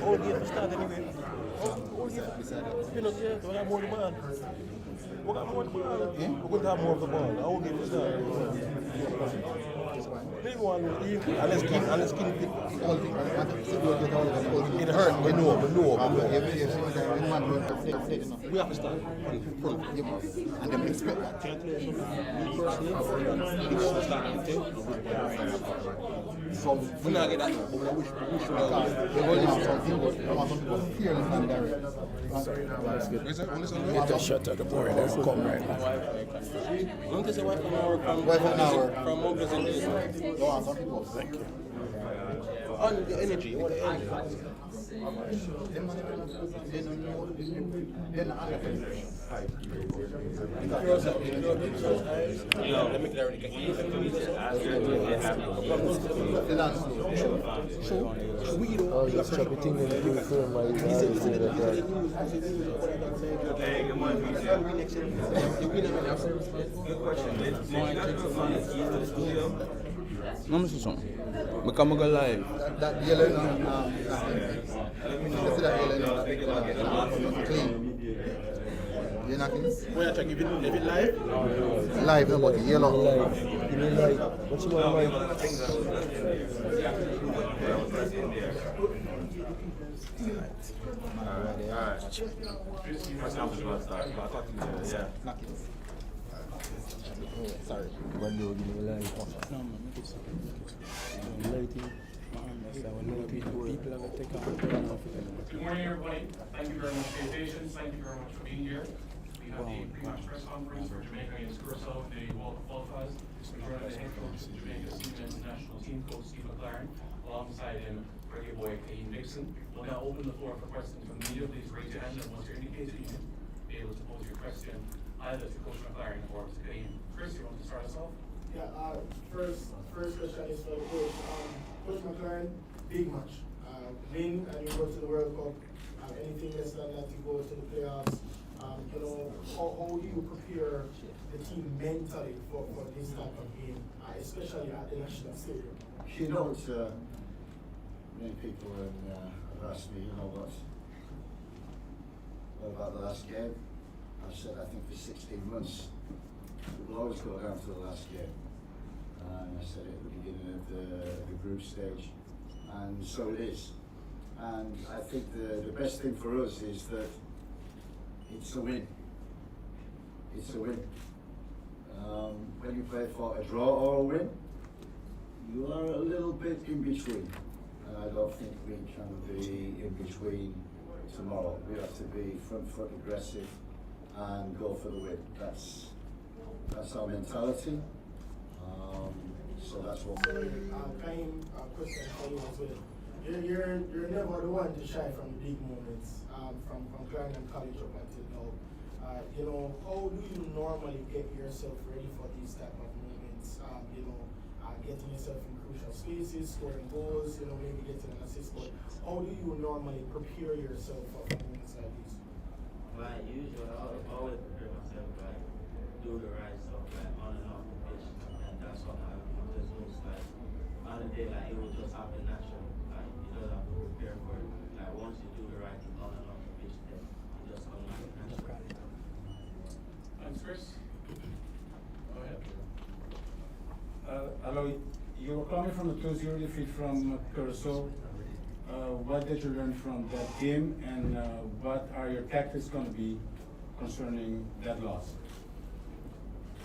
All game to start anyway. All game. You know, yeah, we got more of the ball. We got more of the ball. We're going to have more of the ball. All game to start. Leave one, unless King pick. It hurt, we know. We have to start. And then expect that. So we not get that. We wish we Get a shot at the boy that's come right now. Don't say wife an hour from Mobile and Thank you. on the energy, what the energy? Let me clarify. All this choppy thing in the new film, I say that. Hey, good morning, PJ. Good question. No, Mr. Song. Become a live. That yellow, clean. You're not clean? Where I check if it live? Live, no, but yellow. Live. You mean like, what you want like? Alright. First time to start. Yeah. Sorry. When you give me live. Lighting. Good morning, everybody. Thank you very much for your patience. Thank you very much for being here. We have the pre-match press conference for Jamaica against Curacao, the World Qualifiers. We're joined by the head coach of the Jamaica senior national team, Coach Steve McLaren, alongside him, reggae boy Kaheem Dixon. We'll now open the floor for questions from the media. Please raise your hand, and once you're indicated, you can be able to pose your question either to Coach McLaren or to Kaheem. Chris, you want to start us off? Yeah, first question is for the coach. Coach McLaren, big match. Win and you go to the World Cup. Anything less than that, you go to the playoffs. How do you prepare the team mentally for this type of game, especially at the national stadium? You know, it's many people have asked me, what about the last game? I've said, I think for 16 months, we'll always go down to the last game. And I said it at the beginning of the group stage, and so it is. And I think the best thing for us is that it's a win. It's a win. When you play for a draw or a win, you are a little bit in between. And I don't think we can be in between tomorrow. We have to be front foot aggressive and go for the win. That's our mentality. So that's what we're doing. Question for you as well. You're never the one to shy from the big moments, from Clarendon College up until now. How do you normally get yourself ready for these type of moments? Getting yourself in crucial spaces, scoring goals, maybe getting an assist. But how do you normally prepare yourself for moments like this? Well, usually I always prepare myself, do the right stuff, on and off the pitch, and that's what I just looks like. On the day, it will just happen naturally. You don't have to prepare for it. Once you do the right thing on and off the pitch, then you just come like naturally. Thanks, Chris. Go ahead. Hello, you were coming from a 2-0 defeat from Curacao. What did you learn from that game, and what are your tactics going to be concerning that loss?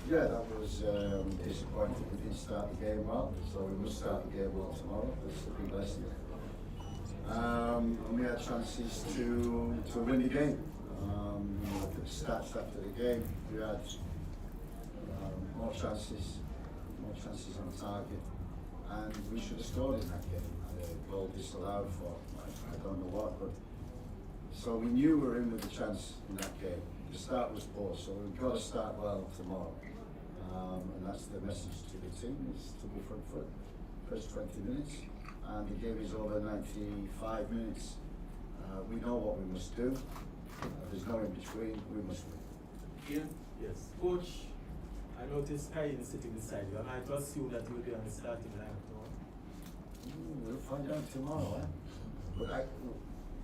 Yeah, that was disappointing. We didn't start the game well, so we must start the game well tomorrow. That's the big lesson. And we had chances to win the game. Look at the stats after the game. We had more chances on target, and we should have scored in that game. A goal disallowed for I don't know what, but so we knew we were in with a chance in that game. The start was poor, so we've got to start well tomorrow. And that's the message to the team, is to be front foot first 20 minutes, and the game is over 95 minutes. We know what we must do. There's no in between. We must win. Ian? Yes. Coach, I noticed Kai is sitting beside you, and I just assume that you will be on the starting line tomorrow. We'll find out tomorrow, eh? But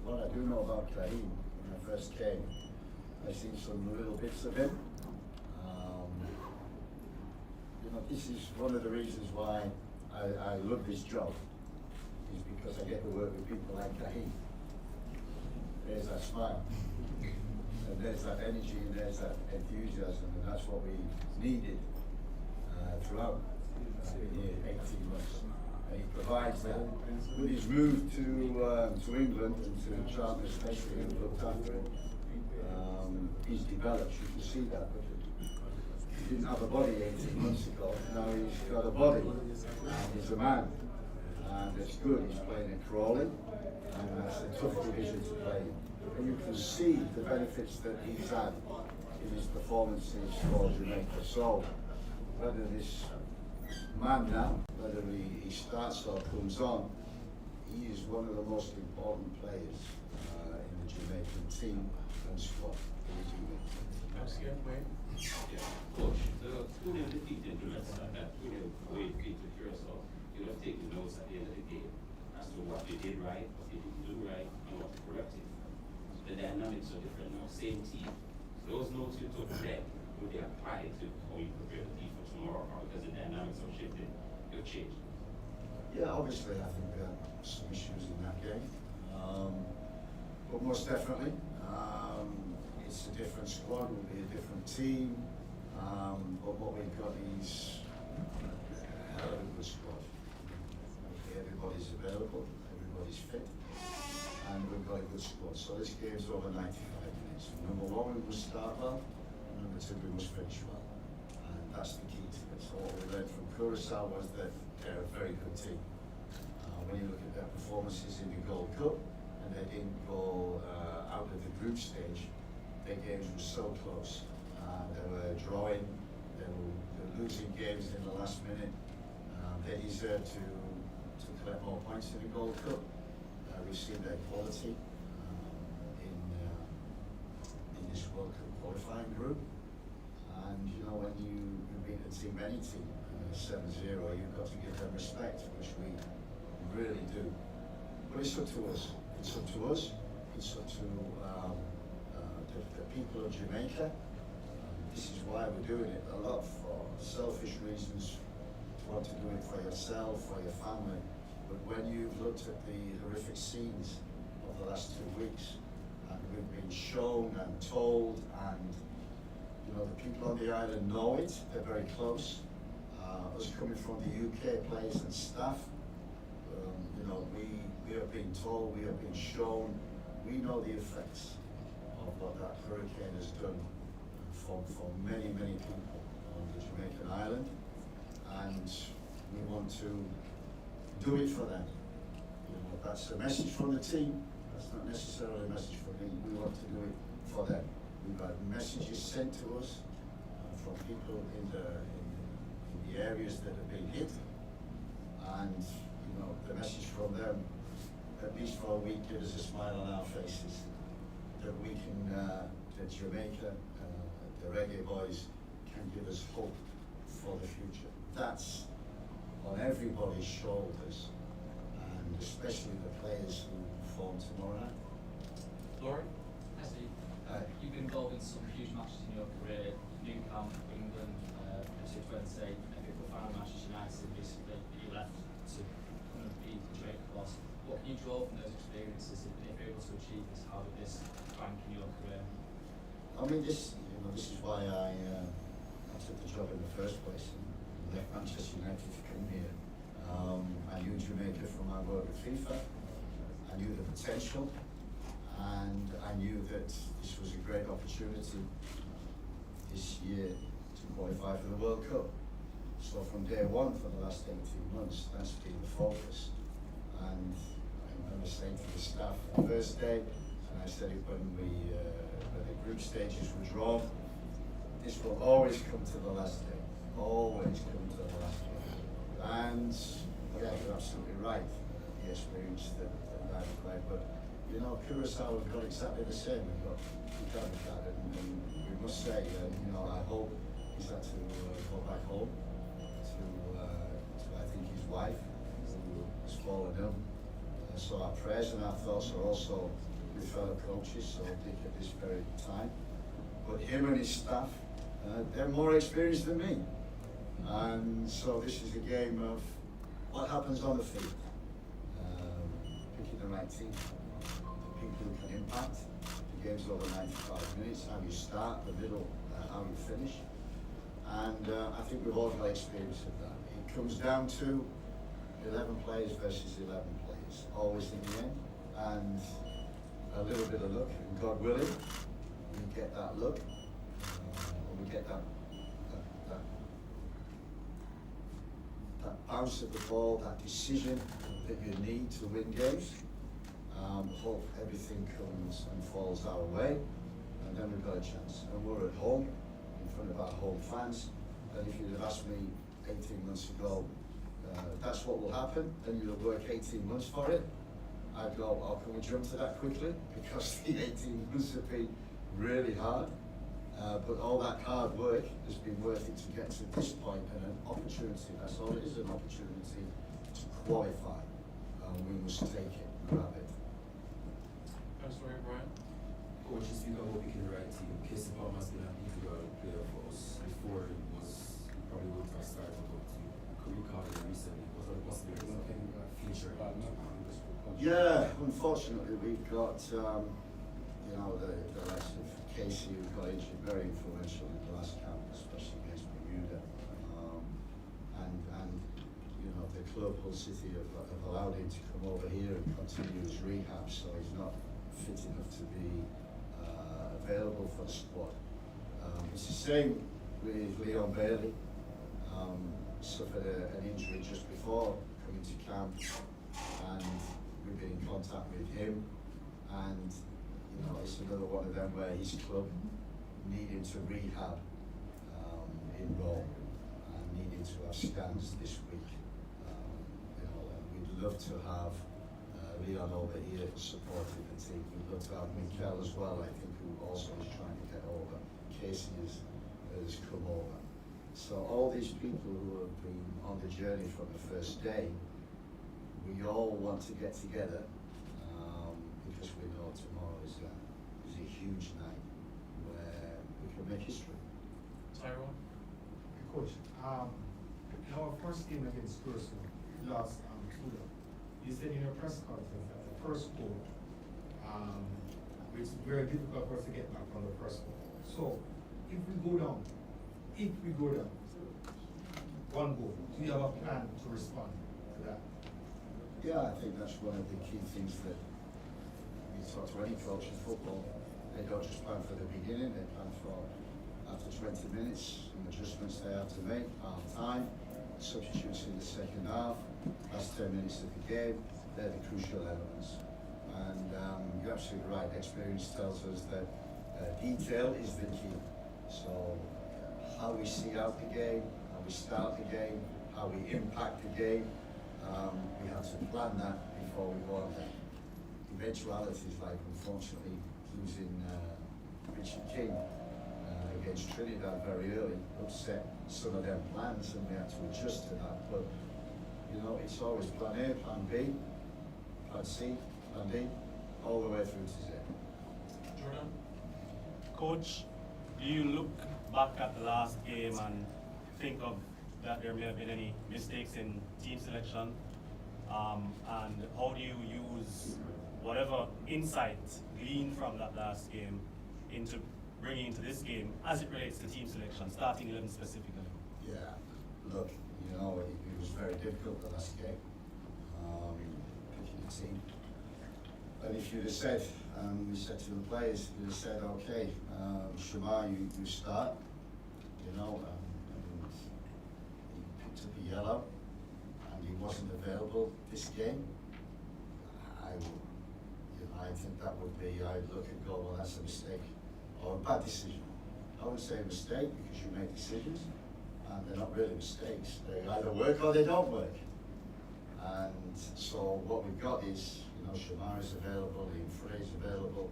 what I do know about Karim, when I first came, I've seen some little bits of him. You know, this is one of the reasons why I love this job, is because I get to work with people like Karim. There's that smile, and there's that energy, and there's that enthusiasm, and that's what we needed throughout. I've been here 18 months, and he provides that. With his move to England and to Charlton especially, who looked after him, he's developed. You can see that. He didn't have a body 18 months ago. Now he's got a body. He's a man, and it's good. He's playing in Crawley, and that's a tough division to play in. And you can see the benefits that he's had in his performances for Jamaica. So whether this man now, whether he starts or comes on, he is one of the most important players in the Jamaican team and squad. Coach, the school name defeated Jamaica, that school way to Curacao. You have taken notes at the end of the game as to what they did right, what they didn't do right, and what to correct it. The dynamics are different now, same team. Those notes you took today, would they apply to how you prepare the team for tomorrow, or because the dynamics have shifted, you've changed? Yeah, obviously I think we had some issues in that game. But most definitely, it's a different squad, will be a different team. But what we've got is a hell of a good squad. Everybody's available, everybody's fit, and we've got a good squad. So this game's over 95 minutes. Number one, we must start well, and number two, we must finish well. And that's the key to it. So what we learned from Curacao was that they're a very good team. When you look at their performances in the Gold Cup, and they didn't go out of the group stage, their games were so close. They were drawing, they were losing games in the last minute. They deserve to collect more points in the Gold Cup. We've seen their quality in this World Cup qualifying group. And you know, when you beat a team, any team, 7-0, you've got to give them respect, which we really do. But it's up to us. It's up to us. It's up to the people of Jamaica. This is why we're doing it. A lot for selfish reasons. You want to do it for yourself, for your family. But when you've looked at the horrific scenes of the last 2 weeks, and we've been shown and told, and you know, the people on the island know it, they're very close. Us coming from the UK players and staff, you know, we have been told, we have been shown, we know the effects of what that hurricane has done for many, many people on the Jamaican island, and we want to do it for them. You know, that's a message from the team. That's not necessarily a message from me. We want to do it for them. We've had messages sent to us from people in the areas that have been hit, and you know, the message from them, at least for a week, give us a smile on our faces, that we can, that Jamaica, the Reggae Boys, can give us hope for the future. That's on everybody's shoulders, and especially the players who perform tomorrow night. Lauren, I see. You've been involved in some huge matches in your career, New Camp, England, Wednesday, maybe the final Manchester United recently, that you left to come and be the Jamaica boss. What can you draw from those experiences, and if you're able to achieve this, how did this rank in your career? I mean, this is why I took the job in the first place and left Manchester United to come here. I knew Jamaica from my work with FIFA. I knew the potential, and I knew that this was a great opportunity this year to qualify for the World Cup. So from day one, for the last 18 months, that's been the focus. And I remember saying to the staff the first day, and I said it when the group stages were drawn, this will always come to the last day. Always come to the last day. And yeah, you're absolutely right. The experience that I've played, but you know, Curacao have got exactly the same. We've got and we must say, you know, I hope he's had to go back home to I think his wife, who has fallen ill so our prayers and our thoughts are also with fellow coaches, so Dick at this very time. But him and his staff, they're more experienced than me. And so this is a game of what happens on the field. Picking the right team, the people who can impact. The game's over 95 minutes, how you start, the middle, how you finish. And I think we've all got experience of that. It comes down to 11 players versus 11 players, always in the end. And a little bit of luck, and God willing, we get that luck, or we get that bounce of the ball, that decision that you need to win games. Hope everything comes and falls our way, and then we've got a chance. And we're at home, in front of our home fans, and if you'd have asked me 18 months ago, that's what will happen, and you'll work 18 months for it, I'd go, oh, can we jump to that quickly? Because the 18 months have been really hard. But all that hard work has been worth it to get to this point, and an opportunity, that's all it is, an opportunity to qualify. We must take it, grab it. Sorry, Brian. Coach, you speak about picking the right team. Casey Palmer has been an integral player for us. Before it was probably going to start to go to Curacao recently. Was there a possibility of him featuring? Yeah, unfortunately we've got you know, the likes of Casey, who got injured, very influential in the last camp, especially against Bermuda. And you know, the club, Hull City, have allowed him to come over here and continue his rehab, so he's not fit enough to be available for the squad. It's the same with Leon Bailey. Suffered an injury just before coming to camp, and we've been in contact with him, and you know, it's another one of them where his club needing to rehab in Rome and needing to have scans this week. You know, and we'd love to have Leon over here supporting the team. We'd love to have Mikel as well, I think, who also is trying to get over. Casey has come over. So all these people who have been on the journey from the first day, we all want to get together because we know tomorrow is a huge night where we can make history. Tyrone? Coach, in our first game against Curacao, we lost 2-0. You said in your press conference that the first goal, it's very difficult for us to get back from the first goal. So, if we go down, one goal, do you have a plan to respond to that? Yeah, I think that's one of the key things that you talk to any coach in football. They don't just plan for the beginning, they plan for after 20 minutes, and adjustments they have to make, half time, substitutes in the second half, last 10 minutes of the game. They're the crucial elements. And you're absolutely right, experience tells us that detail is the key. So how we see out the game, how we start the game, how we impact the game, we have to plan that before we go on there. Eventualities like, unfortunately, losing Richard King against Trinidad very early upset some of their plans, and we had to adjust to that. But you know, it's always plan A, plan B, plan C, plan D, all the way through to Z. Jordan? Coach, do you look back at the last game and think of that there may have been any mistakes in team selection? And how do you use whatever insight gleaned from that last game into bringing into this game as it relates to team selection, starting 11 specifically? Yeah, look, you know, it was very difficult the last game, picking the team. And if you'd have said, we said to the players, you'd have said, okay, Shamar, you start, you know, and he picked up a yellow, and he wasn't available this game. I think that would be, I'd look and go, well, that's a mistake, or a bad decision. I wouldn't say a mistake, because you make decisions, and they're not really mistakes. They either work or they don't work. And so what we've got is, you know, Shamar is available, Ian Frey is available,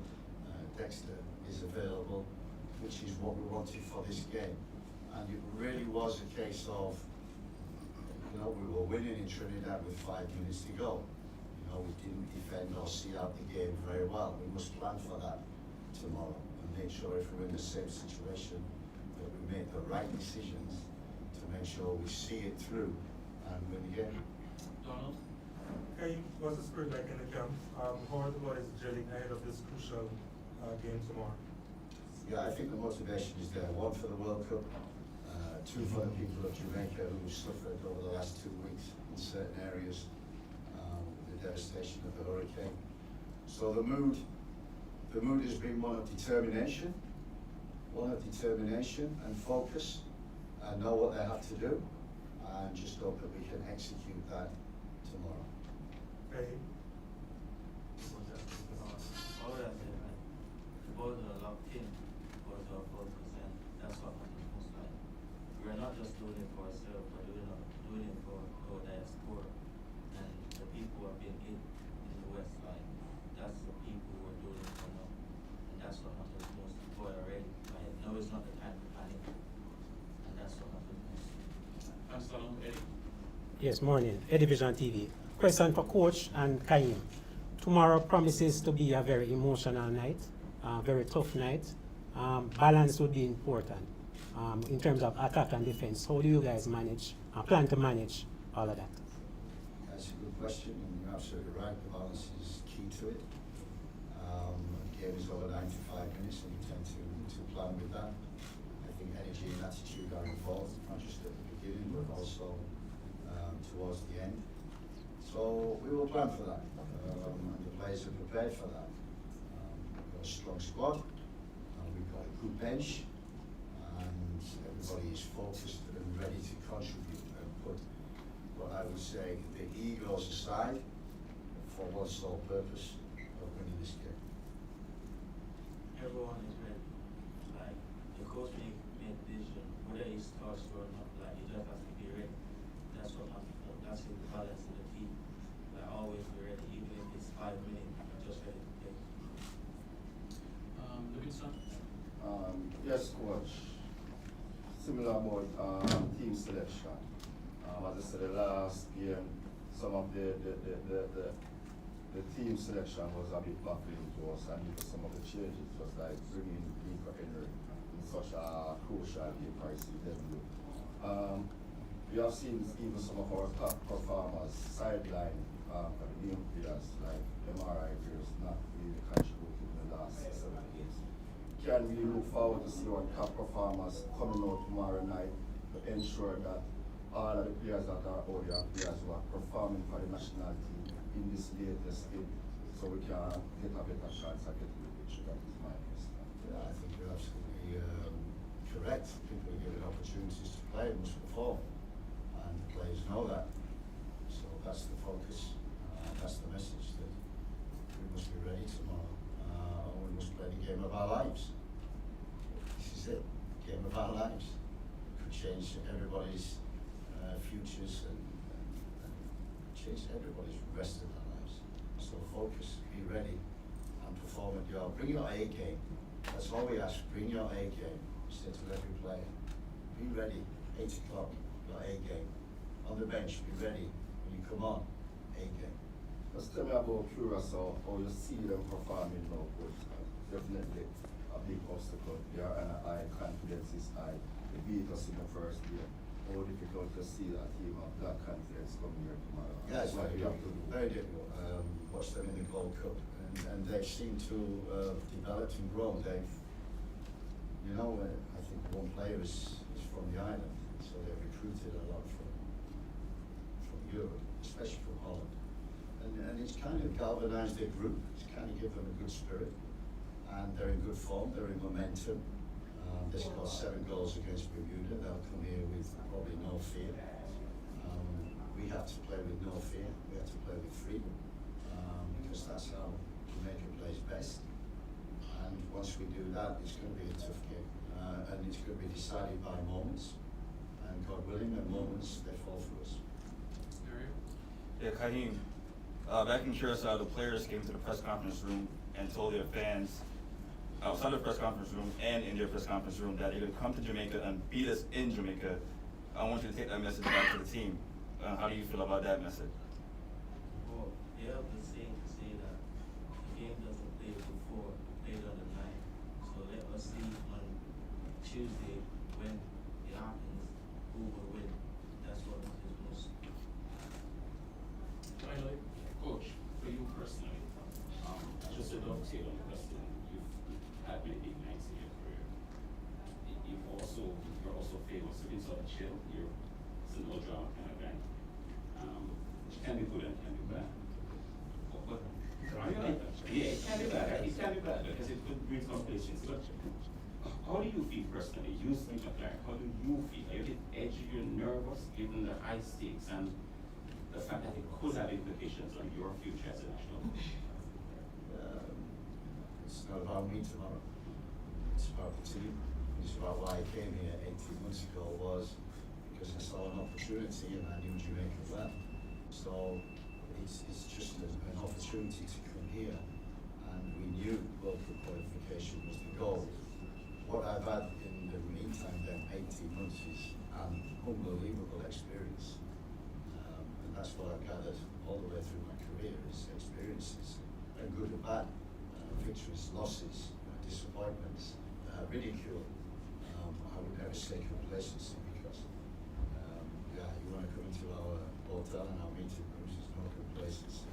Dexter is available, which is what we wanted for this game. And it really was a case of, you know, we were winning in Trinidad with 5 minutes to go. You know, we didn't defend or see out the game very well. We must plan for that tomorrow and make sure if we're in the same situation that we make the right decisions to make sure we see it through and win the game. Donald? Hey, what's the spirit like in the camp? How are the boys gelling ahead of this crucial game tomorrow? Yeah, I think the motivation is there. One for the World Cup, two for the people of Jamaica who suffered over the last 2 weeks in certain areas with the devastation of the hurricane. So the mood has been one of determination and focus, and know what they have to do, and just hope that we can execute that tomorrow. Okay. All that said, like, the boys are locked in, boys are focused, and that's what matters most. Like, we're not just doing it for ourselves, we're doing it for our diaspora and the people who are being hit in the West. Like, that's the people who are doing it for now, and that's what matters most. The boy are ready. Like, now is not the time to panic, and that's what matters most. Thanks, Donald. Eddie? Yes, morning. Eddie Vision TV. Question for Coach and Kaim. Tomorrow promises to be a very emotional night, very tough night. Balance would be important in terms of attack and defense. How do you guys plan to manage all of that? That's a good question, and you're absolutely right. The balance is key to it. The game is over 95 minutes, and you tend to plan with that. I think energy and attitude are involved, not just at the beginning, but also towards the end. So we will plan for that, and the players are prepared for that. We've got a strong squad, we've got a good bench, and everybody is focused and ready to contribute and put what I would say the egos aside for one sole purpose of winning this game. Everyone is ready. Like, the coach make decision, whether he starts or not, like, he just has to be ready. That's what matters. That's the balance of the team. Like, always be ready, even if it's 5 minutes, just ready to play. Livingston? Yes, coach. Similar about team selection. As I said, the last game, some of the team selection was a bit baffling to us, and even some of the changes was like bringing Nico Henry in such a crucial game for CW. We have seen even some of our top performers sideline for the game players, like MRI players, not really contributing in the last 7 games. Can we look forward to see our top performers coming out tomorrow night to ensure that all of the players that are out there are players who are performing for the national team in this latest game, so we can get a better chance at getting the picture? That is my question. Yeah, I think you're absolutely correct. People are given opportunities to play must perform, and the players know that. So that's the focus. That's the message, that we must be ready tomorrow. We must play the game of our lives. This is it, game of our lives. Could change everybody's futures and change everybody's rest of their lives. So focus, be ready, and perform at your. Bring your A game. That's all we ask. Bring your A game. Say to every player, be ready. 8 o'clock, your A game. On the bench, be ready. When you come on, A game. Just tell me about Curacao, how you see them performing now, coach. Definitely a big obstacle. They are on a high, confidence is high. They beat us in the first game. How difficult to see that team of that confidence coming here tomorrow. Yeah, it's very difficult. Watch them in the Gold Cup, and they seem to developed and grown. They've, I think one player is from the island, so they've recruited a lot from Europe, especially from Holland. And it's kind of galvanized their group. It's kind of given them a good spirit, and they're in good form. They're in momentum. They scored 7 goals against Bermuda. They'll come here with probably no fear. We have to play with no fear. We have to play with freedom, because that's how Jamaica plays best. And once we do that, it's going to be a tough game, and it's going to be decided by moments. And God willing, at moments they fall for us. Yeah, Kaheem. Back in Curacao, the players came to the press conference room and told their fans, outside the press conference room and in their press conference room, that they're going to come to Jamaica and beat us in Jamaica. I want you to take that message back to the team. How do you feel about that message? Well, they have the chill. It's a no drama kind of guy. Which can be good and can be bad. But yeah, it can be bad. It can be bad because it could bring some patience. But how do you feel personally? You Steve McClark, how do you feel? Are you a bit edgy, you're nervous given the high stakes and the fact that it could have implications on your future as a national coach? It's not about me tomorrow. It's about the team. It's about why I came here 18 months ago was because I saw an opportunity and I knew Jamaica well. So it's just an opportunity to come here, and we knew local qualification was the goal. What I've had in the meantime then 18 months is an unbelievable experience. And that's what I've gathered all the way through my career is experiences, and good and bad, victories, losses, disappointments, ridicule. I would never say complacency because you want to come into our hotel and our meeting rooms, there's no complacency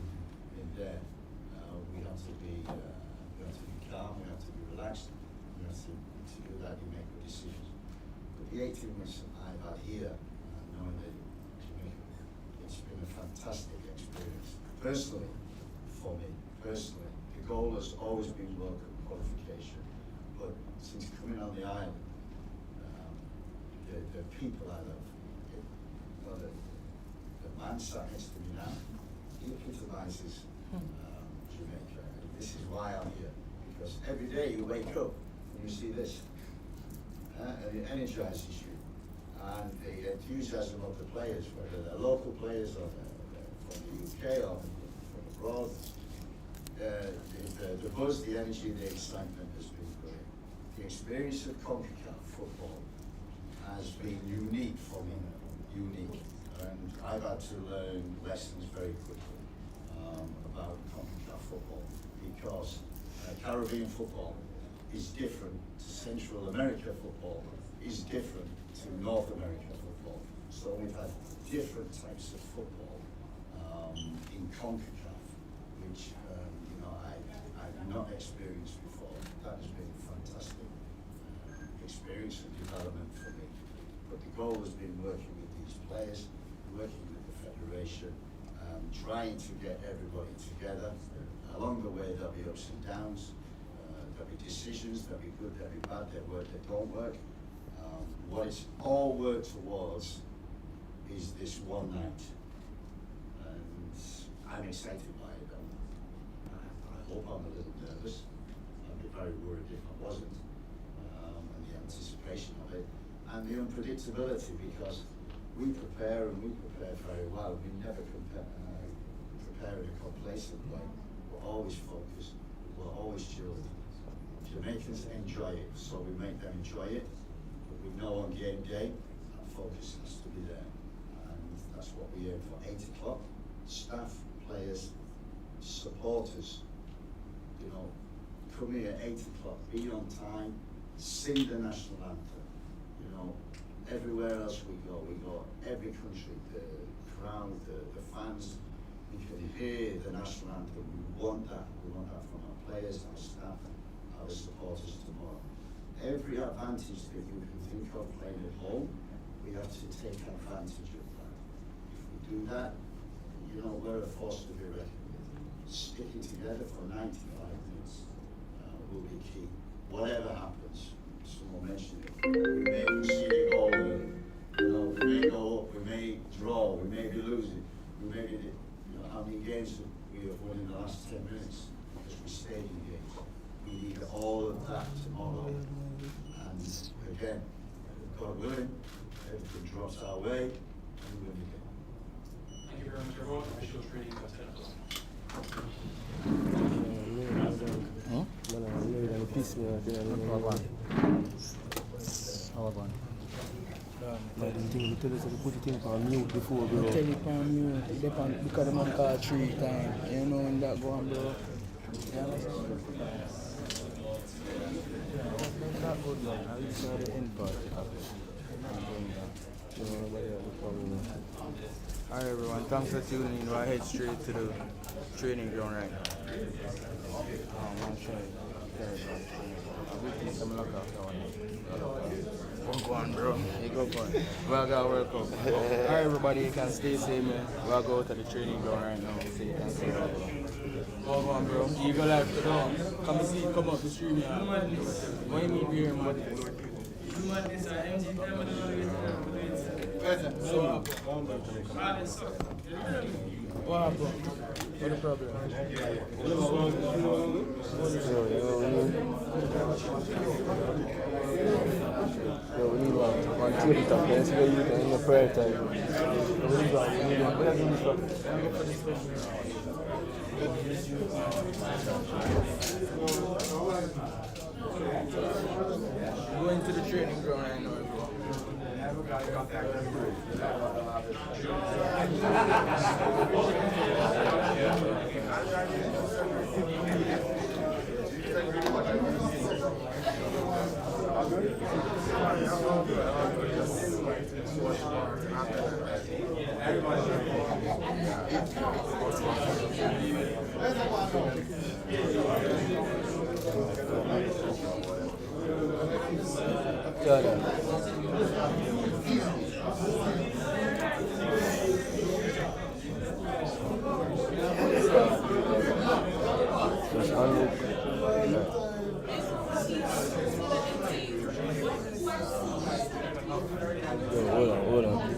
in there. We have to be calm, we have to be relaxed, we have to do that, you make good decisions. But the 18 months I've had here, knowing that it's been a fantastic experience. Personally, for me, the goal has always been local qualification. But since coming on the island, the people I love, the man sat next to me now, he epitomizes Jamaica. And this is why I'm here. Because every day you wake up and you see this. And it energizes you. And the enthusiasm of the players, whether they're local players or they're from the UK or from abroad, the buzz, the energy, the excitement has been great. The experience of CONCACAF football has been unique for me, unique. And I've had to learn lessons very quickly about CONCACAF football because Caribbean football is different to Central America football, is different to North America football. So we've had different types of football in CONCACAF, which I've not experienced before. That has been a fantastic experience and development for me. But the goal has been working with these players, working with the federation, trying to get everybody together. Along the way, there'll be ups and downs. There'll be decisions, there'll be good, there'll be bad, there'll work, they don't work. What it's all worked towards is this one night. And I'm excited by it. I hope I'm a little nervous. I'd be very worried if I wasn't. And the anticipation of it. And the unpredictability, because we prepare and we prepare very well. We never prepare in a complacent way. We're always focused, we're always chilled. Jamaicans enjoy it, so we make them enjoy it. But we know on game day, our focus has to be there. And that's what we aim for. 8 o'clock, staff, players, supporters, come here at 8 o'clock, be on time, sing the national anthem. Everywhere else we go every country, the crowd, the fans, we can hear the national anthem. We want that from our players, our staff, our supporters tomorrow. Every advantage that you can think of playing at home, we have to take advantage of that. If we do that, we're a force to be reckoned with. Sticking together for 95 minutes will be key. Whatever happens, someone mentioned it, we may concede a goal early. We may go up, we may draw, we may be losing, we may be, how many games we have won in the last 10 minutes because we stayed in games. We need all of that tomorrow. And again, God willing, everything drops our way, and we win the game. Thank you very much, everyone. Official training at 10 o'clock. But the thing, we tell us to put it in on mute before, bro. Tell it on mute, because the man called 3 times. You know when that go on, bro. Yeah, not good, man. I used to have the end part. Alright, everyone. Thanks for tuning in. We'll head straight to the training ground right now. I'm trying. Go on, bro. You go on. We are going to World Cup. Alright, everybody, you can stay safe, man. We are going to the training ground right now. So you can see it. Go on, bro. You go live to down. Come see, come up the stream, yeah. What you mean here, man? What happened? What the problem? Yo, we need one table top, man. See where you can in the prayer time. We need one. We are doing stuff. Going to the training ground right now, bro.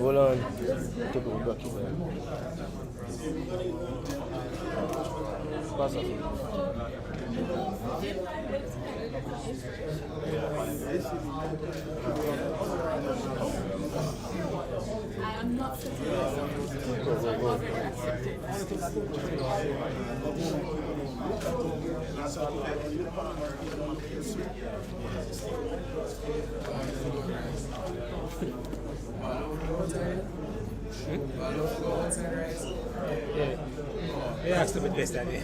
Hold on. Take it back here. Pass it. I am not Yeah. We asked him the best that day.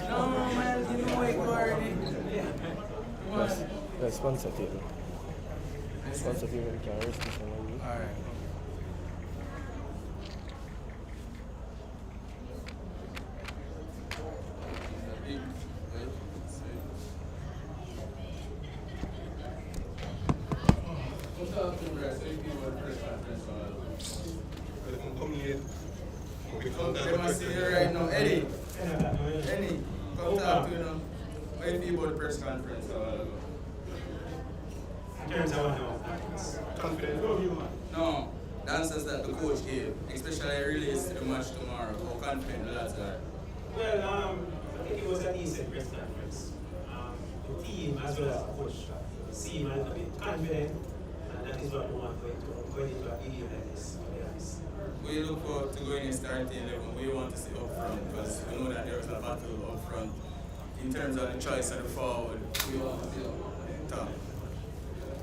Yes, sponsor table. Sponsor table, you can rest this one. Alright. Right now, Eddie, come talk to you now. What do you feel about the press conference? No, the answers that the coach gave, especially relates to the match tomorrow. How confident the lads are? Well, I think it was a decent press conference. The team as well as the coach seem a little bit confident, and that is what we want going into a video like this. We look forward to going in starting 11. We want to see up front because we know that there's a battle up front. In terms of the choice of the forward, we want to see top.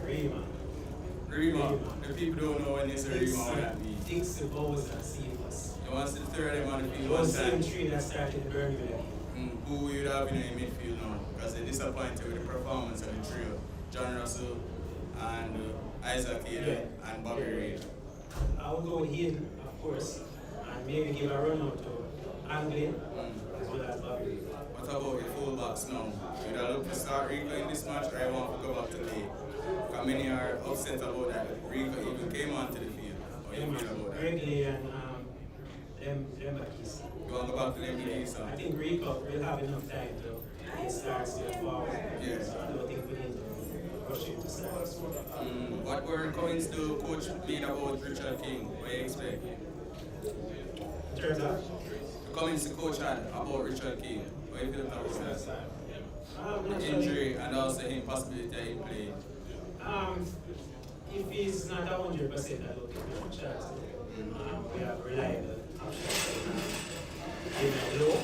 Rima. The people don't know when they say Rima, what that means. Dixon, Bowes, and Seamus. You want to see the third of them on the field Those one same time. three that started the Birmingham. Who you have in the midfield now? Because they're disappointed with the performance of the trio. John Russell and Isaac Hayden and Bobby Reid. I would go with Hayden, of course, and maybe give a run out to Anglin as well as Bobby. What about the fullbacks now? Should I look to start Rico in this match or I want to go back to Lee? Because many are upset about that. Rico even came onto the field. How you feel about that? Gregley and them Bakis. You want to go back to them Bakis? I think Rico will have enough time to get starts to forward. Yes. So I don't think we need to rush him to start. What were comments to Coach made about Richard King? What do you expect? In terms of? The comments the coach had about Richard King. What do you feel about that? The injury and also him possibility that he played. If he's not 100%, I don't think there's a chance. We have reliable options. Low,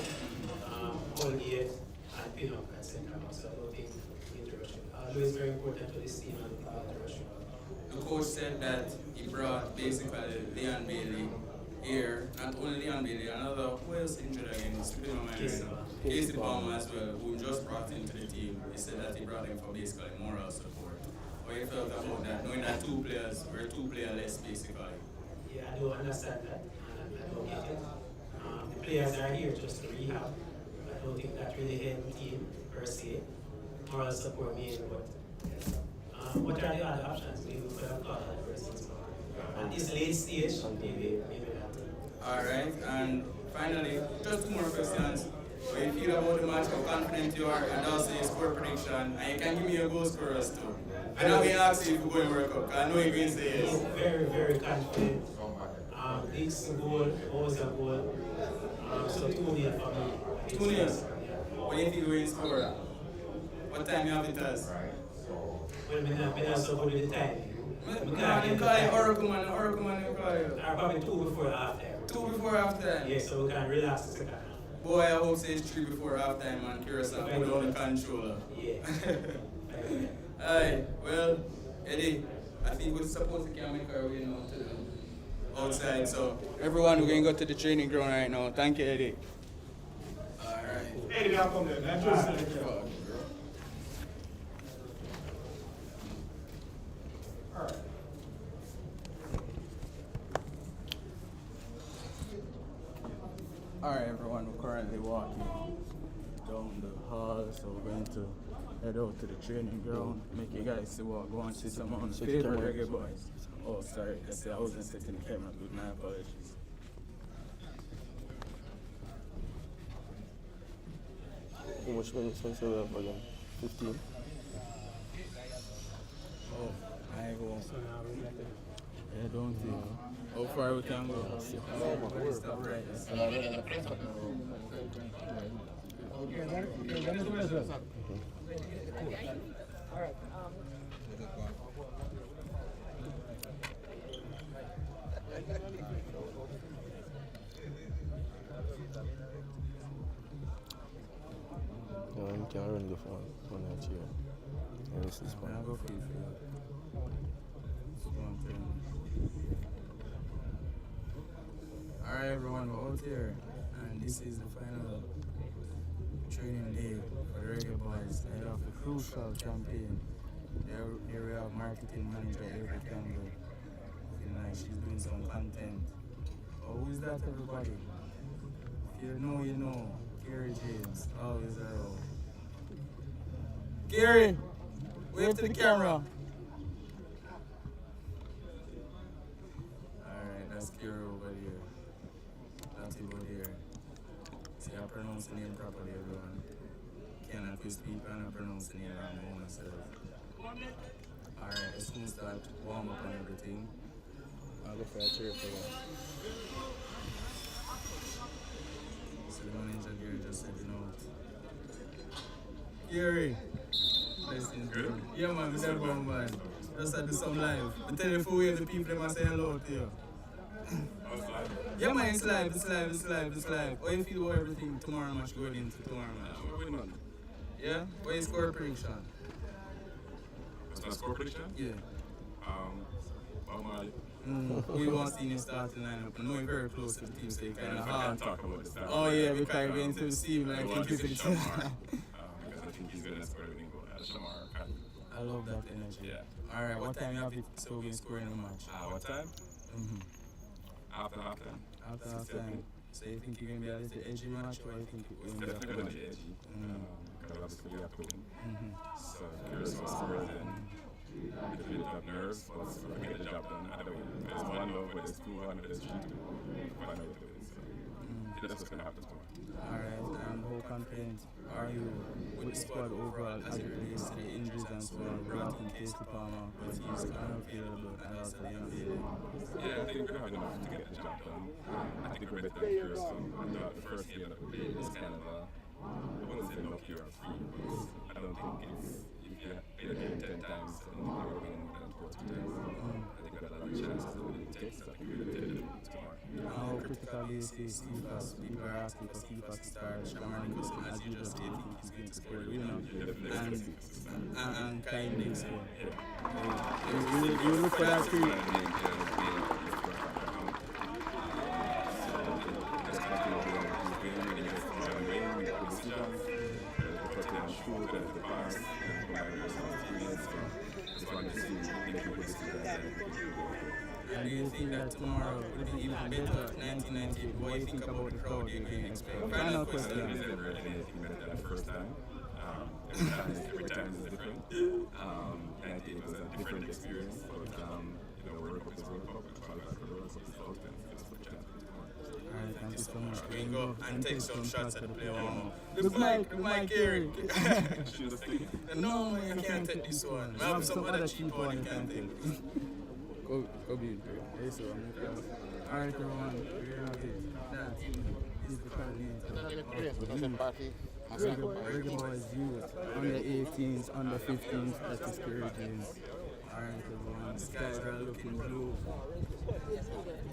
Colgate, and Pinnock at center. So I don't think we need to rush him. Always very important to this team, and we need to rush him. The coach said that he brought basically Leon Bailey here, not only Leon Bailey, another, who else injured again? It's slipping my mind right now. Casey Palmer as well, who just brought into the team. He said that he brought him for basically moral support. What you felt about that, knowing that we're two players less basically? Yeah, I do understand that, and I don't get it. The players are here just to rehab. I don't think that really helped the team per se. moral support me, but what are the other options? Maybe we could have called that person tomorrow. At this late stage, maybe that. Alright, and finally, just 2 more questions. How you feel about the match, how confident you are, and also your score prediction, and you can give me your goal scorers too. And I'm going to ask you if you're going to World Cup, 'cause I know you're going to say yes. Very, very confident. Big's goal, was a goal. So 2-0 for me. 2-0? What do you think you're going to score? What time you have it as? Well, I'm not so good with the time. You call it Oracle man, you call it. Probably 2 before halftime. 2 before halftime? Yeah, so we can relax the second half. Boy, I hope it's 3 before halftime, man. Curacao, put on the controller. Yeah. Alright, well, Eddie, I think we're supposed to can make our way now to the outside, so everyone, we're going to go to the training ground right now. Thank you, Eddie. Alright. Eddie, I'll come there. That's just Alright everyone, we're currently walking down the hall, so we're going to head out to the training ground, make you guys see what go and see some of the favorite reggae boys. Oh sorry, I wasn't setting the camera good, my apologies. How much money spent we have again? 15? Oh, I go. Yeah, don't you? How far we can go? Stop right Alright. No, you can run the phone on that chair. Yeah, this is fine. I'll go for you. Alright everyone, we're out here and this is the final training day for the reggae boys ahead of the crucial campaign. Here we have marketing manager Eric Campbell. Feeling like she's doing some content. Oh, who is that everybody? If you know, you know. Gary James, always around. Gary, wave to the camera. Alright, that's Gary over there. That's over there. See, I pronounce the name properly, everyone. Can I speak and I pronounce the name wrong myself. Alright, as soon as that warm up and everything, I'll go for a chair for you. So the manager Gary just said, you know. Gary! Good? Yeah man, we said one man. Just had to do some live. I tell you for where the people that say hello to you. Yeah man, it's live. How you feel about everything tomorrow match going into tomorrow match? We're winning man. Yeah? What is score prediction? What's my score prediction? Yeah. Mali. We want to see you start the lineup. I know you're very close to the team, so you kind of I can't talk about the start. Oh yeah, because you're going to see him like I you say did. Shamar, because I think he's going to score everything goal. Shamar can. I love that energy. Yeah. Alright, what time you have it so we can score in the match? What time? After halftime. After halftime. So you think you're going to be a little edgy match, or you think you're It's going to definitely going to be edgy. Because obviously we have to win. So Curacao scores and a little bit of nerves, but we're going to get the job done either way. There's 1 love, but there's 2, and there's 3 to find out to win. So that's what's going to happen tomorrow. Alright, and how confident are you with the squad overall as it relates to the injuries and so on? Brought in Casey Palmer, but he's unavailable and also the unavailable. Yeah, I think we have enough to get the job done. I think we're better than Curacao. The first game that we played was kind of I wouldn't say lucky or free, but I don't think if you play the game 10 times, I don't think we're going to win more than 2 or 3 times. I think we got a lot of chances that we didn't take, so I think we're going to take it tomorrow. How critical do you say Stephas? People are asking for Stephas to start. Shamar Nicholson, as you just said, think he's going to score the winner. And Kaim next score. You look for that three. And do you think that tomorrow will be even better, 1990? What do you think about the crowd you're going to expect? Final question. We've never had anything better than the first time. Every time is different. 19 was a different experience, but World Cup is World Cup, qualified for the World Cup is out, and it's for champion. Alright, thank you so much. We go and take some shots at the player warm. Look Mike here. No, you can't take this one. I have some other cheap one you can take. Go be hey, so alright, everyone. We're gonna have it. This is the Reggae Boys youth, under 18s, under 15s, that is Curacao games. Alright, everyone. The skies are looking blue.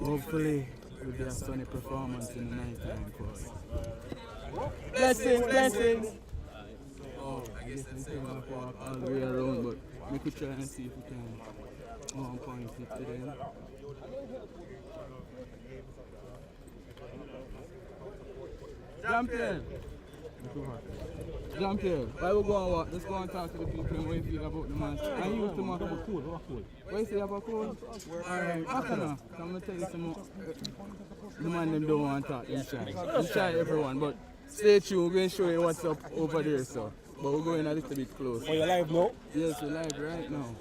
Hopefully, it will be a sunny performance in the night time for us. Blessings! Oh, I guess that's it. Walk all the way around, but we could try and see if we can 1 point it to them. Jean-Pierre, why we go and walk? Let's go and talk to the people and what you feel about the match. And you tomorrow. What you say about cold? Alright, after now, I'm going to tell you some more. The man them don't want to talk, he's shy. He's shy everyone, but stay tuned, we're going to show you what's up over there, so. But we're going a little bit close. Oh, you're live now? Yes, we're live right now.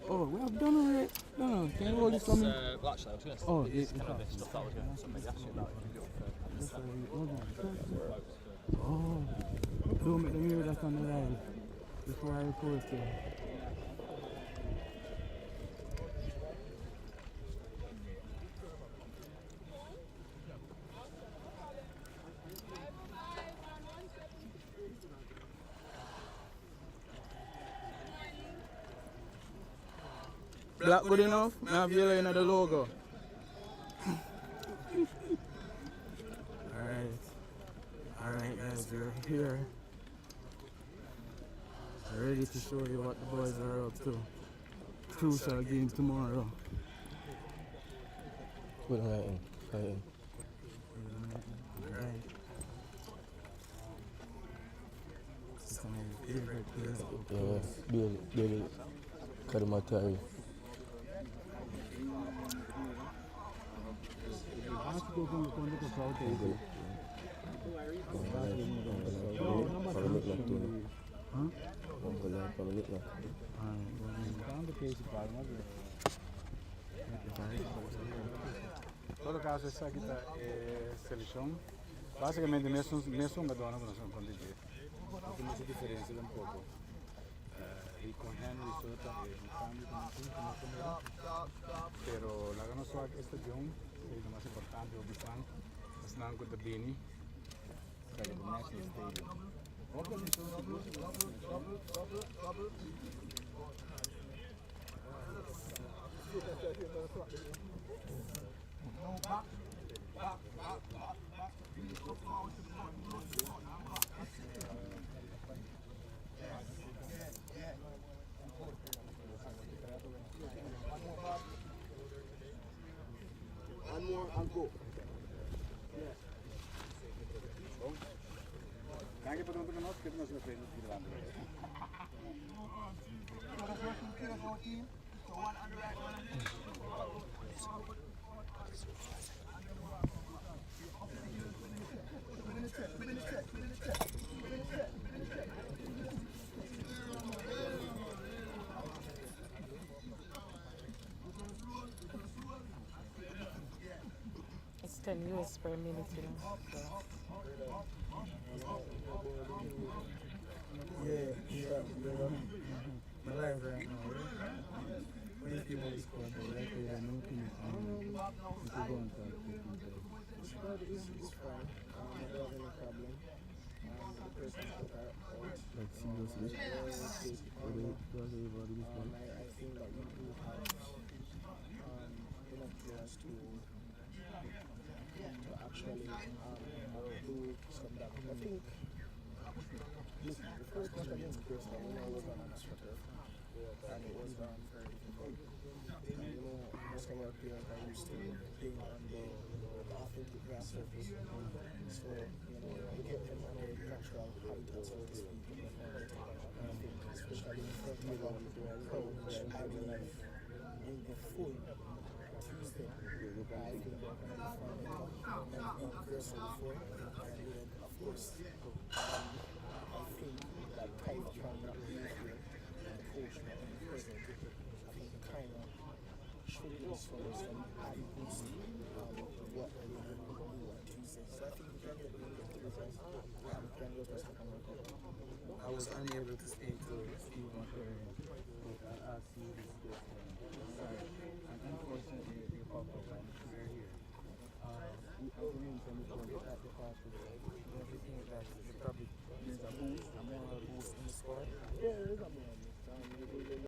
Oh, we have done already. No, can you hold this for me? Actually, I was going to oh, yeah, some of this stuff that was going to somebody asked you about. Oh, don't make them hear that on the line before I report it. Black good enough? I have yellow in the logo. Alright guys, we're here. Ready to show you what the boys are up to. Crucial game tomorrow. Right. Some of my favorite players up Billy Karimatari. Todo caso, essa aqui tá seleção. Basicamente, mesmo Madonna com nossa condição. Tem muita diferença um pouco. E com Henry Sota e o cambio pero la que no soy esta John es lo más importante o Bifan es nada con Bini para el National Stadium. One more and go. Kan je bedoelen dat ik het nog even gedaan heb? It's 10 US per minute, you know. Yeah, my life right now, when you people score, like we are no people, you could go and talk to people. It's fine, I don't have any problem. The person that are out, like seriously, I think that we do have enough players to actually do some damage. I think the first match against Curacao, was on a sweater, and it was very difficult. Most of our players are used to playing on the authentic grass surface, so we get them on a natural habitat, so to speak. And I think, especially in front of the crowd, which I believe in the full Tuesday, I think they're going to be from Curacao before, and of course, I think that type of trying not to be here and the coach not being present, I think kind of should give us some added boost what they're going to do on Tuesday. So I think we can get the results and can get us to come up. I was unable to speak to Steve McCurry, but I asked you this question. And unfortunately, you popped up and we're here. As you mentioned before, at the party, don't you think that probably there's a boost, a moral boost in the squad?